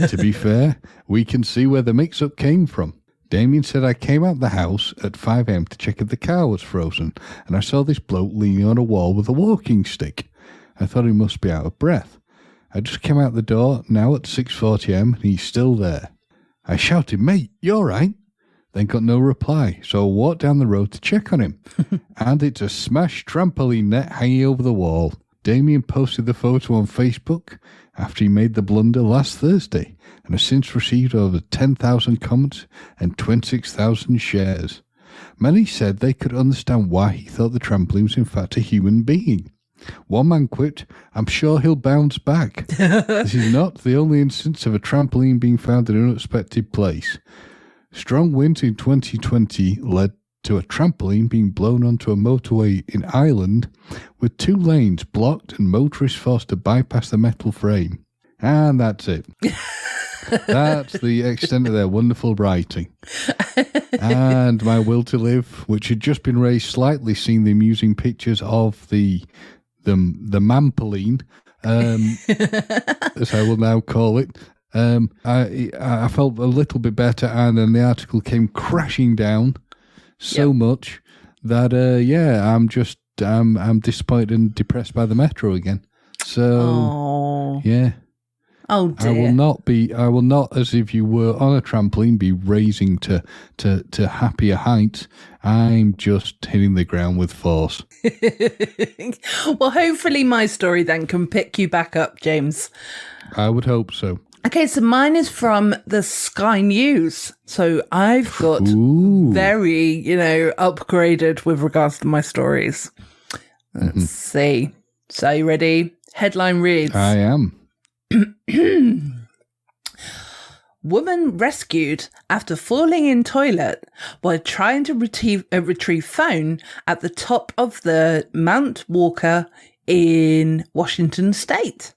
To be fair, we can see where the mix-up came from. Damien said, I came out the house at 5 a.m. to check if the car was frozen, and I saw this bloke leaning on a wall with a walking stick. I thought he must be out of breath. I just came out the door now at 6:40 a.m. and he's still there. I shouted, mate, you all right? Then got no reply, so I walked down the road to check on him. And it's a smashed trampoline net hanging over the wall. Damien posted the photo on Facebook after he made the blunder last Thursday and has since received over 10,000 comments and 26,000 shares. Many said they could understand why he thought the trampoline was in fact a human being. One man quipped, I'm sure he'll bounce back. This is not the only instance of a trampoline being found in an unexpected place. Strong winds in 2020 led to a trampoline being blown onto a motorway in Ireland with 2 lanes blocked and motorists forced to bypass the metal frame. And that's it. That's the extent of their wonderful writing. And my will to live, which had just been raised slightly, seeing the amusing pictures of the Manpoline, as I will now call it. I felt a little bit better, and then the article came crashing down so much that I'm disappointed and depressed by the Metro again. So yeah. Oh dear. I will not, as if you were on a trampoline, be raising to happier heights. I'm just hitting the ground with force. Well, hopefully my story then can pick you back up, James. I would hope so. Okay, so mine is from the Sky News. So I've got very, upgraded with regards to my stories. Let's see. So you ready? Headline reads. I am. Woman rescued after falling in toilet while trying to retrieve phone at the top of the Mount Walker in Washington State.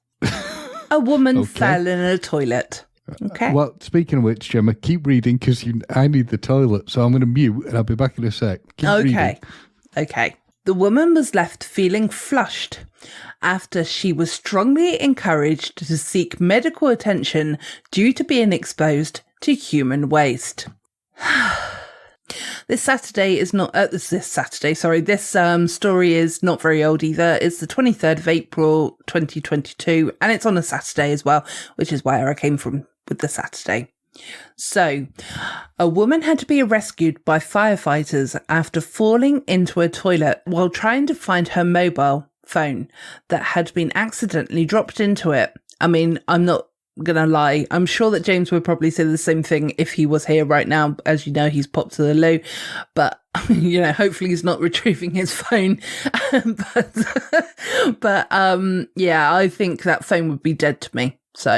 A woman fell in a toilet. Okay. Well, speaking of which, Gemma, keep reading because I need the toilet, so I'm going to mute and I'll be back in a sec. Keep reading. Okay. The woman was left feeling flushed after she was strongly encouraged to seek medical attention due to being exposed to human waste. This story is not very old either. It's the 23rd of April, 2022, and it's on a Saturday as well, which is where I came from with the Saturday. So, a woman had to be rescued by firefighters after falling into a toilet while trying to find her mobile phone that had been accidentally dropped into it. I mean, I'm not going to lie. I'm sure that James would probably say the same thing if he was here right now. As you know, he's popped to the loo. But, hopefully he's not retrieving his phone. but yeah, I think that phone would be dead to me. So,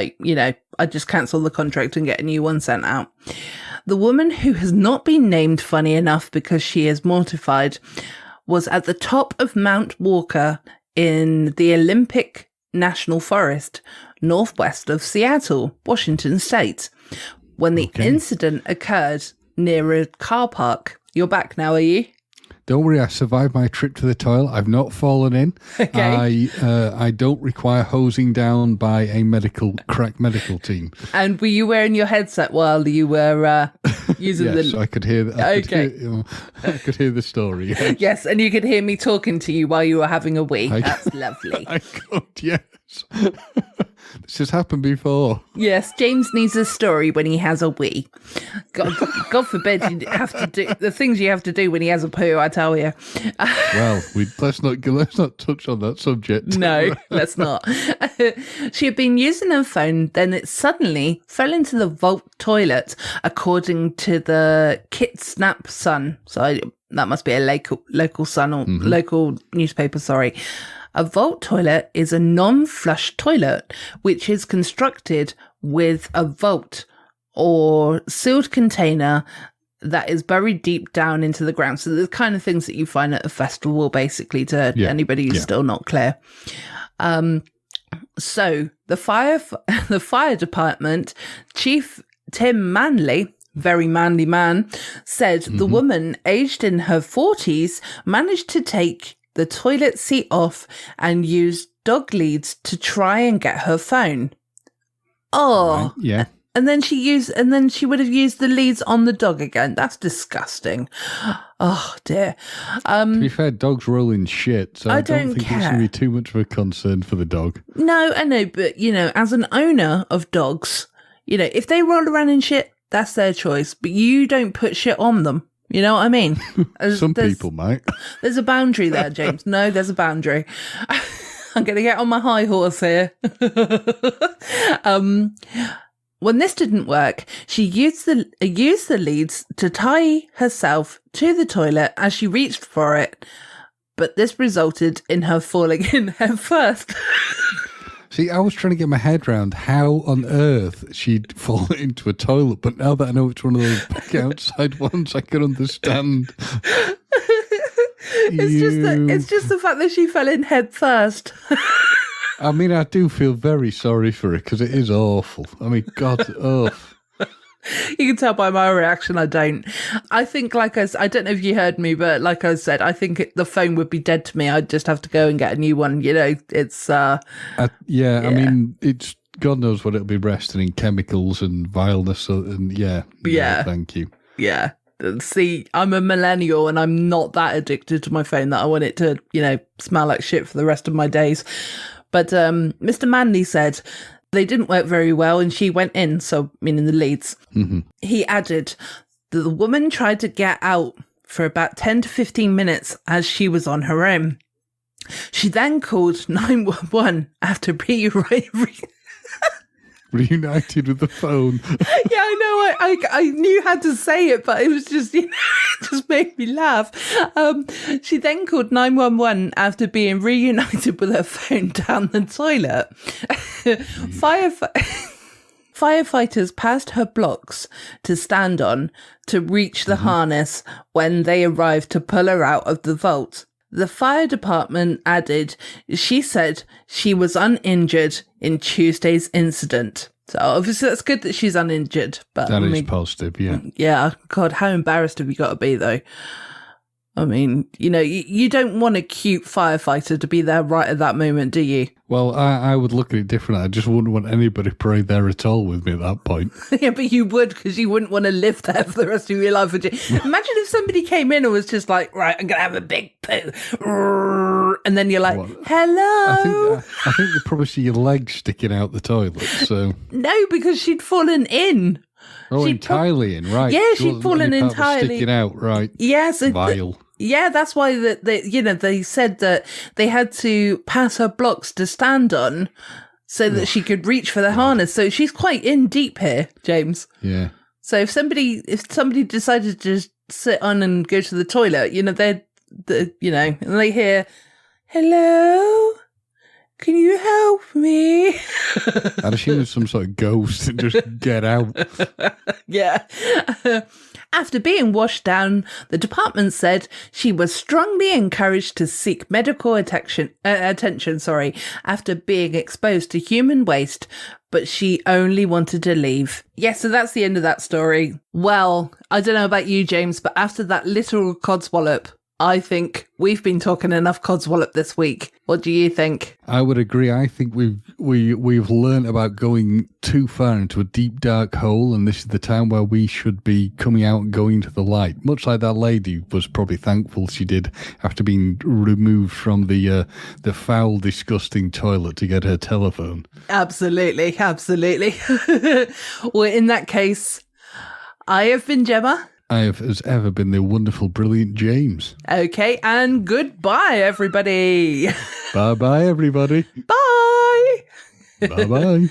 I'd just cancel the contract and get a new one sent out. The woman, who has not been named funny enough because she is mortified, was at the top of Mount Walker in the Olympic National Forest, northwest of Seattle, Washington State, when the incident occurred near a car park. You're back now, are you? Don't worry, I survived my trip to the toilet. I've not fallen in. Okay. I don't require hosing down by a crack medical team. And were you wearing your headset while you were using yes, I could hear that. I could hear the story. Yes. Yes, and you could hear me talking to you while you were having a wee. That's lovely. I could, yes. This has happened before. Yes, James needs a story when he has a wee. God forbid you have to do the things you have to do when he has a poo, I tell you. Well, let's not touch on that subject. No, let's not. She had been using her phone, then it suddenly fell into the vault toilet, according to the Kitsnap Sun. So that must be a local Sun or local newspaper, sorry. A vault toilet is a non-flush toilet, which is constructed with a vault or sealed container that is buried deep down into the ground. So the kind of things that you find at a festival, basically, to anybody who's still not clear. So the fire department chief, Tim Manley, very manly man, said the woman, aged in her 40s, managed to take the toilet seat off and used dog leads to try and get her phone. Oh, right, yeah. And then she would have used the leads on the dog again. That's disgusting. Oh dear. To be fair, dogs roll in shit, so I don't think care. It's going to be too much of a concern for the dog. No, I know, but as an owner of dogs, if they roll around in shit, that's their choice. But you don't put shit on them. You know what I mean? Some people might. There's a boundary there, James. No, there's a boundary. I'm going to get on my high horse here. When this didn't work, she used the leads to tie herself to the toilet as she reached for it. But this resulted in her falling in head first. See, I was trying to get my head around how on earth she'd fallen into a toilet, but now that I know it's one of those big outside ones, I can understand. It's just the fact that she fell in head first. I mean, I do feel very sorry for her because it is awful. I mean, God, You can tell by my reaction, I don't. I think, I don't know if you heard me, but like I said, I think the phone would be dead to me. I'd just have to go and get a new one. It's... I mean, it's... God knows what it'll be resting in, chemicals and vileness and yeah, thank you. Yeah. See, I'm a millennial and I'm not that addicted to my phone that I want it to, smell like shit for the rest of my days. But Mr. Manley said... they didn't work very well and she went in, so meaning the leads. He added that the woman tried to get out for about 10 to 15 minutes as she was on her own. She then called 911 after being reunited with the phone. Yeah, I know. I knew how to say it, but it was just, it just made me laugh. She then called 911 after being reunited with her phone down the toilet. Firefighters passed her blocks to stand on to reach the harness when they arrived to pull her out of the vault. The fire department added, she said she was uninjured in Tuesday's incident. So obviously that's good that she's uninjured. But that is positive, yeah. Yeah, God, how embarrassed have you got to be, though? I mean, you don't want a cute firefighter to be there right at that moment, do you? Well, I would look at it differently. I just wouldn't want anybody praying there at all with me at that point. Yeah, but you would, because you wouldn't want to live there for the rest of your life, would you? Imagine if somebody came in and was just like, right, I'm going to have a big poo. And then you're like, hello? I think you'd probably see your legs sticking out the toilet, so... No, because she'd fallen in. Oh, entirely in, right. Yeah, She she'd wasn't fallen any part was entirely. sticking out, right. Yeah, so Vile. yeah, that's why they said that they had to pass her blocks to stand on so that she could reach for the harness. So she's quite in deep here, James. Yeah. So if somebody decided to just sit on and go to the toilet, and they hear, "Hello, can you help me?" I'd assume it's some sort of ghost and just get out. Yeah. After being washed down, the department said she was strongly encouraged to seek medical attention after being exposed to human waste, but she only wanted to leave. Yeah, so that's the end of that story. Well, I don't know about you, James, but after that literal codswallop, I think we've been talking enough codswallop this week. What do you think? I would agree. I think we've learned about going too far into a deep dark hole, and this is the time where we should be coming out and going to the light. Much like that lady was probably thankful she did after being removed from the foul, disgusting toilet to get her telephone. Absolutely, absolutely. Well, in that case, I have been Gemma. I have, as ever, been the wonderful, brilliant James. Okay, and goodbye, everybody. Bye-bye, everybody. Bye. Bye-bye.